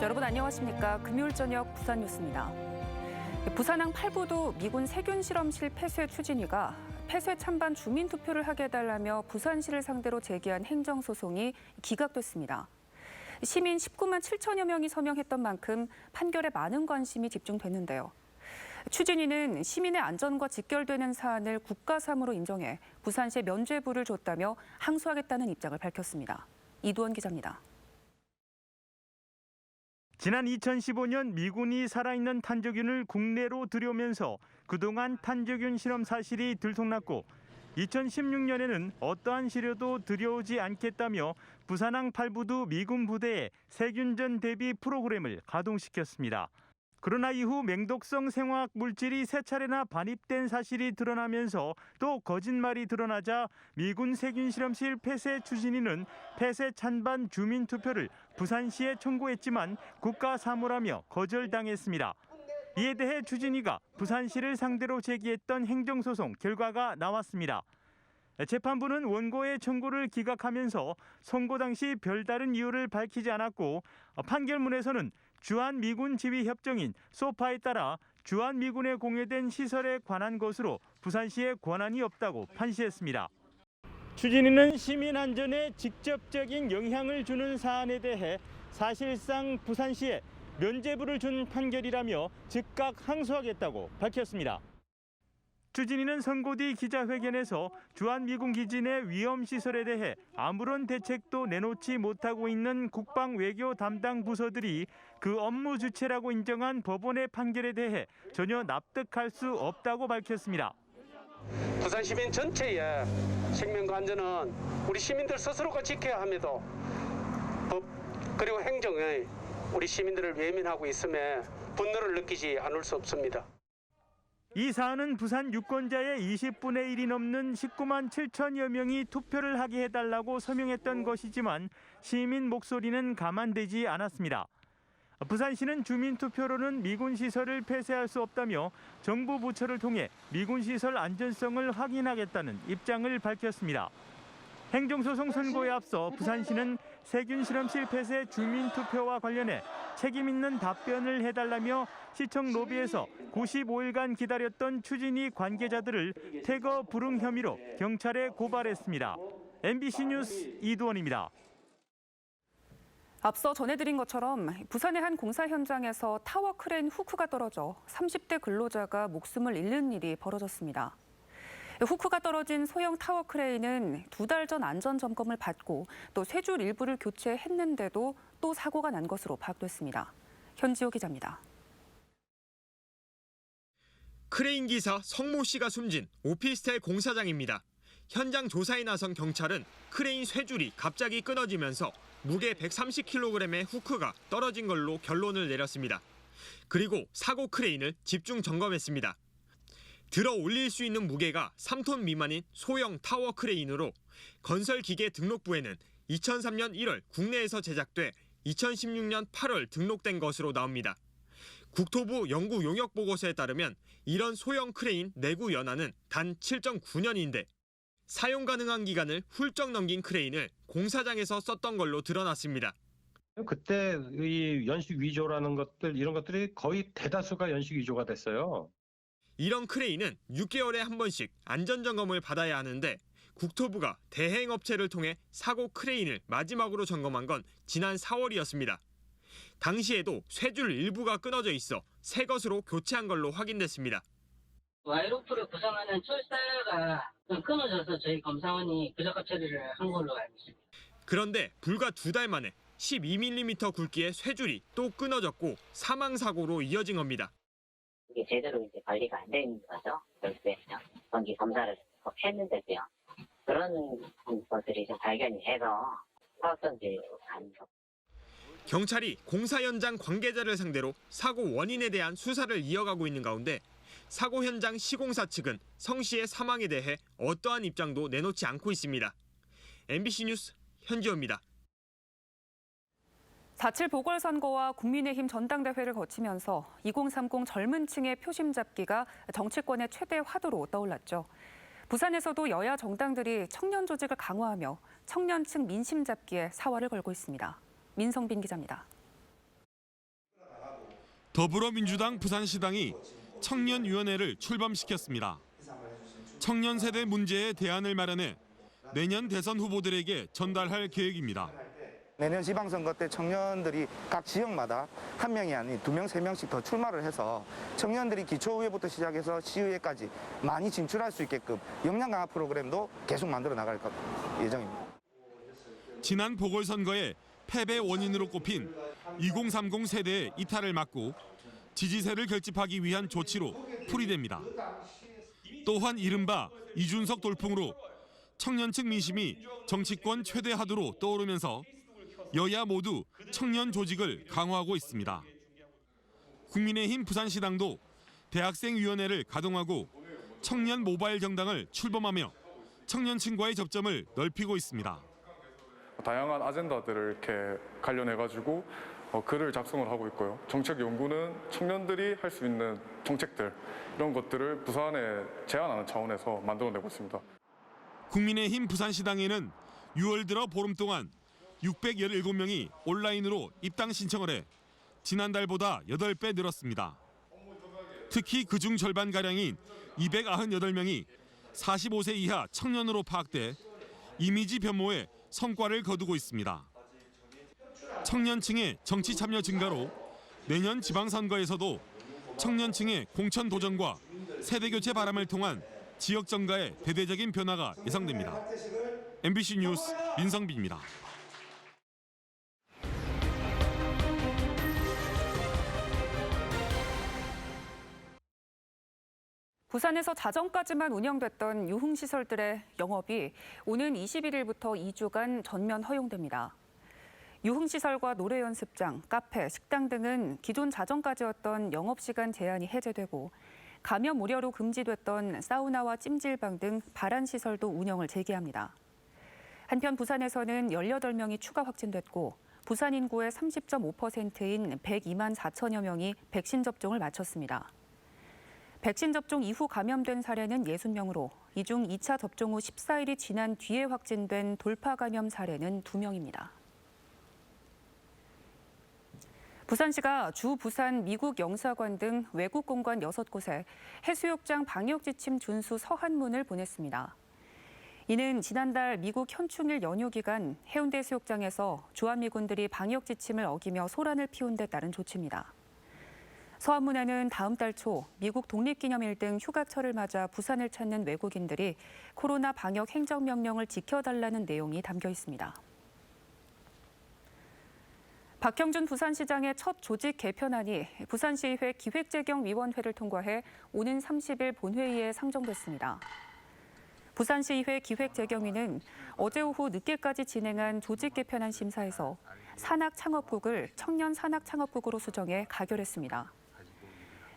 여러분 안녕하십니까? 금요일 저녁 부산 뉴스입니다. 부산항 8부도 미군 세균 실험실 폐쇄 추진위가 폐쇄 찬반 주민 투표를 하게 해달라며 부산시를 상대로 제기한 행정소송이 기각됐습니다. 시민 19만 7천여 명이 서명했던 만큼 판결에 많은 관심이 집중됐는데요. 추진위는 시민의 안전과 직결되는 사안을 국가사무로 인정해 부산시에 면죄부를 줬다며 항소하겠다는 입장을 밝혔습니다. 이두원 기자입니다. 지난 2015년 미군이 살아있는 탄저균을 국내로 들여오면서 그동안 탄저균 실험 사실이 들통났고 2016년에는 어떠한 시료도 들여오지 않겠다며 부산항 8부도 미군 부대에 세균전 대비 프로그램을 가동시켰습니다. 그러나 이후 맹독성 생화학 물질이 세 차례나 반입된 사실이 드러나면서 또 거짓말이 드러나자 미군 세균 실험실 폐쇄 추진위는 폐쇄 찬반 주민 투표를 부산시에 청구했지만 국가사무라며 거절당했습니다. 이에 대해 추진위가 부산시를 상대로 제기했던 행정소송 결과가 나왔습니다. 재판부는 원고의 청구를 기각하면서 선고 당시 별다른 이유를 밝히지 않았고 판결문에서는 주한미군 지휘협정인 소파에 따라 주한미군에 공유된 시설에 관한 것으로 부산시에 권한이 없다고 판시했습니다. 추진위는 시민 안전에 직접적인 영향을 주는 사안에 대해 사실상 부산시에 면죄부를 준 판결이라며 즉각 항소하겠다고 밝혔습니다. 추진위는 선고 뒤 기자회견에서 주한미군 기지 내 위험시설에 대해 아무런 대책도 내놓지 못하고 있는 국방 외교 담당 부서들이 그 업무 주체라고 인정한 법원의 판결에 대해 전혀 납득할 수 없다고 밝혔습니다. 부산 시민 전체의 생명과 안전은 우리 시민들 스스로가 지켜야 함에도 법 그리고 행정에 우리 시민들을 외면하고 있음에 분노를 느끼지 않을 수 없습니다. 이 사안은 부산 유권자의 20분의 1이 넘는 19만 7천여 명이 투표를 하게 해달라고 서명했던 것이지만 시민 목소리는 가만되지 않았습니다. 부산시는 주민투표로는 미군 시설을 폐쇄할 수 없다며 정부 부처를 통해 미군 시설 안전성을 확인하겠다는 입장을 밝혔습니다. 행정소송 선고에 앞서 부산시는 세균 실험실 폐쇄 주민투표와 관련해 책임 있는 답변을 해달라며 시청 로비에서 95일간 기다렸던 추진위 관계자들을 퇴거 불응 혐의로 경찰에 고발했습니다. MBC 뉴스 이두원입니다. 앞서 전해드린 것처럼 부산의 한 공사 현장에서 타워 크레인 후크가 떨어져 30대 근로자가 목숨을 잃는 일이 벌어졌습니다. 후크가 떨어진 소형 타워 크레인은 2달 전 안전 점검을 받고 또 쇠줄 일부를 교체했는데도 또 사고가 난 것으로 파악됐습니다. 현지호 기자입니다. 크레인 기사 성모 씨가 숨진 오피스텔 공사장입니다. 현장 조사에 나선 경찰은 크레인 쇠줄이 갑자기 끊어지면서 무게 130kg의 후크가 떨어진 걸로 결론을 내렸습니다. 그리고 사고 크레인을 집중 점검했습니다. 들어 올릴 수 있는 무게가 3톤 미만인 소형 타워 크레인으로 건설기계 등록부에는 2003년 1월 국내에서 제작돼 2016년 8월 등록된 것으로 나옵니다. 국토부 연구 용역 보고서에 따르면 이런 소형 크레인 내구 연한은 단 7.9년인데 사용 가능한 기간을 훌쩍 넘긴 크레인을 공사장에서 썼던 걸로 드러났습니다. 그때 이 연식 위조라는 것들 이런 것들이 거의 대다수가 연식 위조가 됐어요. 이런 크레인은 6개월에 한 번씩 안전점검을 받아야 하는데 국토부가 대행업체를 통해 사고 크레인을 마지막으로 점검한 건 지난 4월이었습니다. 당시에도 쇠줄 일부가 끊어져 있어 새 것으로 교체한 걸로 확인됐습니다. 와이로프를 구성하는 철사가 끊어져서 저희 검사원이 부적합 처리를 한 걸로 알고 있습니다. 그런데 불과 2달 만에 12mm 굵기의 쇠줄이 또 끊어졌고 사망사고로 이어진 겁니다. 이게 제대로 이제 관리가 안 되는 거죠. 결국에는요. 전기 검사를 꼭 했는데도요. 그런 것들이 좀 발견이 해서 사업전지 가는 거. 경찰이 공사 현장 관계자를 상대로 사고 원인에 대한 수사를 이어가고 있는 가운데 사고 현장 시공사 측은 성 씨의 사망에 대해 어떠한 입장도 내놓지 않고 있습니다. MBC 뉴스 현지호입니다. 4.7 보궐선거와 국민의힘 전당대회를 거치면서 2030 젊은 층의 표심 잡기가 정치권의 최대 화두로 떠올랐죠. 부산에서도 여야 정당들이 청년 조직을 강화하며 청년층 민심 잡기에 사활을 걸고 있습니다. 민성빈 기자입니다. 더불어민주당 부산시당이 청년위원회를 출범시켰습니다. 청년 세대 문제에 대안을 마련해 내년 대선 후보들에게 전달할 계획입니다. 내년 지방선거 때 청년들이 각 지역마다 한 명이 아닌 2명, 3명씩 더 출마를 해서 청년들이 기초의회부터 시작해서 시의회까지 많이 진출할 수 있게끔 역량 강화 프로그램도 계속 만들어 나갈 예정입니다. 지난 보궐선거에 패배 원인으로 꼽힌 2030 세대의 이탈을 막고 지지세를 결집하기 위한 조치로 풀이됩니다. 또한 이른바 이준석 돌풍으로 청년층 민심이 정치권 최대 하두로 떠오르면서 여야 모두 청년 조직을 강화하고 있습니다. 국민의힘 부산시당도 대학생위원회를 가동하고 청년 모바일 정당을 출범하며 청년층과의 접점을 넓히고 있습니다. 다양한 아젠다들을 이렇게 관련해가지고 글을 작성을 하고 있고요. 정책 연구는 청년들이 할 수 있는 정책들 이런 것들을 부산에 제안하는 차원에서 만들어내고 있습니다. 국민의힘 부산시당에는 6월 들어 보름 동안 617명이 온라인으로 입당 신청을 해 지난달보다 8배 늘었습니다. 특히 그중 절반가량인 298명이 45세 이하 청년으로 파악돼 이미지 변모에 성과를 거두고 있습니다. 청년층의 정치 참여 증가로 내년 지방선거에서도 청년층의 공천 도전과 세대교체 바람을 통한 지역 정가의 대대적인 변화가 예상됩니다. MBC 뉴스 민성빈입니다. 부산에서 자정까지만 운영됐던 유흥시설들의 영업이 오는 21일부터 2주간 전면 허용됩니다. 유흥시설과 노래연습장, 카페, 식당 등은 기존 자정까지였던 영업시간 제한이 해제되고 감염 우려로 금지됐던 사우나와 찜질방 등 발안시설도 운영을 재개합니다. 한편 부산에서는 18명이 추가 확진됐고 부산 인구의 30.5%인 102만 4천여 명이 백신 접종을 마쳤습니다. 백신 접종 이후 감염된 사례는 60명으로 이 중 2차 접종 후 14일이 지난 뒤에 확진된 돌파 감염 사례는 2명입니다. 부산시가 주 부산 미국 영사관 등 외국 공관 6곳에 해수욕장 방역 지침 준수 서한문을 보냈습니다. 이는 지난달 미국 현충일 연휴 기간 해운대 해수욕장에서 주한미군들이 방역 지침을 어기며 소란을 피운 데 따른 조치입니다. 서한문에는 다음 달 초 미국 독립기념일 등 휴가철을 맞아 부산을 찾는 외국인들이 코로나 방역 행정명령을 지켜달라는 내용이 담겨 있습니다. 박형준 부산시장의 첫 조직 개편안이 부산시의회 기획재경위원회를 통과해 오는 30일 본회의에 상정됐습니다. 부산시의회 기획재경위는 어제 오후 늦게까지 진행한 조직 개편안 심사에서 산학창업국을 청년산학창업국으로 수정해 가결했습니다.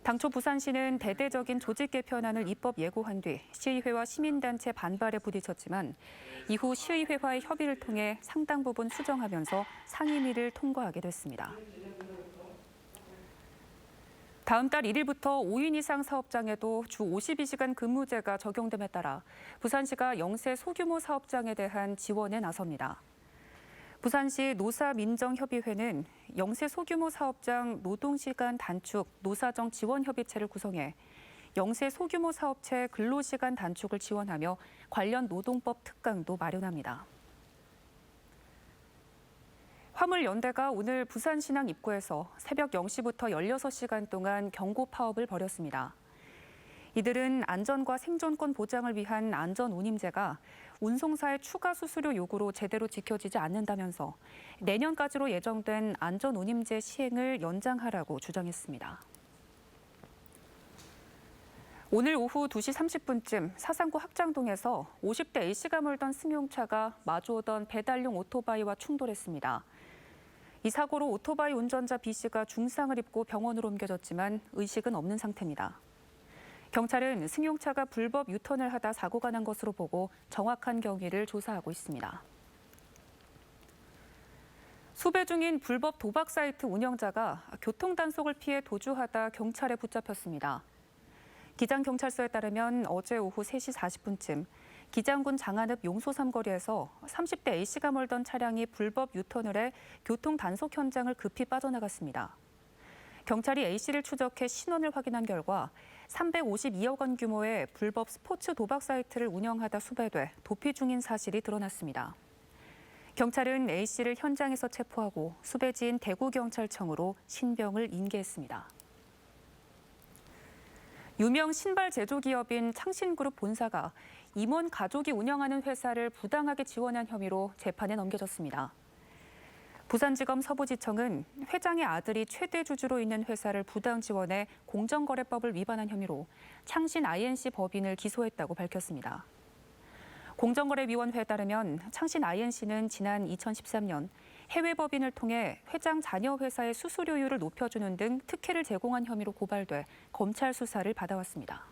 당초 부산시는 대대적인 조직 개편안을 입법 예고한 뒤 시의회와 시민단체 반발에 부딪혔지만 이후 시의회와의 협의를 통해 상당 부분 수정하면서 상임위를 통과하게 됐습니다. 다음 달 1일부터 5인 이상 사업장에도 주 52시간 근무제가 적용됨에 따라 부산시가 영세 소규모 사업장에 대한 지원에 나섭니다. 부산시 노사민정협의회는 영세 소규모 사업장 노동시간 단축 노사정 지원협의체를 구성해 영세 소규모 사업체 근로시간 단축을 지원하며 관련 노동법 특강도 마련합니다. 화물연대가 오늘 부산신항 입구에서 새벽 0시부터 16시간 동안 경고 파업을 벌였습니다. 이들은 안전과 생존권 보장을 위한 안전운임제가 운송사의 추가 수수료 요구로 제대로 지켜지지 않는다면서 내년까지로 예정된 안전운임제 시행을 연장하라고 주장했습니다. 오늘 오후 2시 30분쯤 사상구 학장동에서 50대 A씨가 몰던 승용차가 마주오던 배달용 오토바이와 충돌했습니다. 이 사고로 오토바이 운전자 B씨가 중상을 입고 병원으로 옮겨졌지만 의식은 없는 상태입니다. 경찰은 승용차가 불법 유턴을 하다 사고가 난 것으로 보고 정확한 경위를 조사하고 있습니다. 수배 중인 불법 도박 사이트 운영자가 교통단속을 피해 도주하다 경찰에 붙잡혔습니다. 기장경찰서에 따르면 어제 오후 3시 40분쯤 기장군 장안읍 용소삼거리에서 30대 A씨가 몰던 차량이 불법 유턴을 해 교통단속 현장을 급히 빠져나갔습니다. 경찰이 A씨를 추적해 신원을 확인한 결과 352억 원 규모의 불법 스포츠 도박 사이트를 운영하다 수배돼 도피 중인 사실이 드러났습니다. 경찰은 A씨를 현장에서 체포하고 수배지인 대구경찰청으로 신병을 인계했습니다. 유명 신발 제조기업인 창신그룹 본사가 임원 가족이 운영하는 회사를 부당하게 지원한 혐의로 재판에 넘겨졌습니다. 부산지검 서부지청은 회장의 아들이 최대 주주로 있는 회사를 부당 지원해 공정거래법을 위반한 혐의로 창신 INC 법인을 기소했다고 밝혔습니다. 공정거래위원회에 따르면 창신 INC는 지난 2013년 해외 법인을 통해 회장 자녀 회사의 수수료율을 높여주는 등 특혜를 제공한 혐의로 고발돼 검찰 수사를 받아왔습니다.